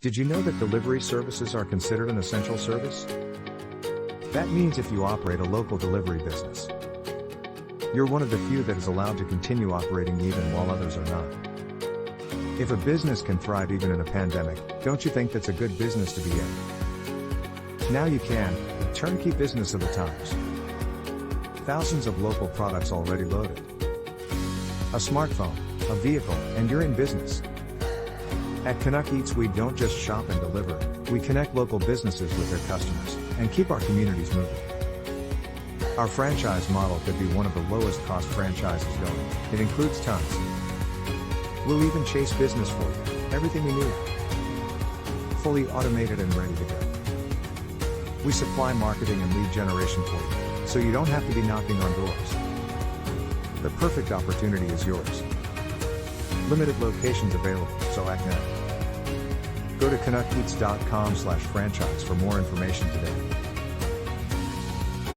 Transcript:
Did you know that delivery services are considered an essential service? That means if you operate a local delivery business, you're one of the few that is allowed to continue operating even while others are not. If a business can thrive even in a pandemic, don't you think that's a good business to be in? Now you can, a turnkey business of the times. Thousands of local products already loaded. A smartphone, a vehicle, and you're in business. At Canuck Eats, we don't just shop and deliver, we connect local businesses with their customers, and keep our communities moving. Our franchise model could be one of the lowest cost franchises going. It includes tons. We'll even chase business for you, everything you need. Fully automated and ready to go. We supply marketing and lead generation for you, so you don't have to be knocking on doors. The perfect opportunity is yours. Limited locations available, so act now. Go to CanuckEats.com/franchise for more information today.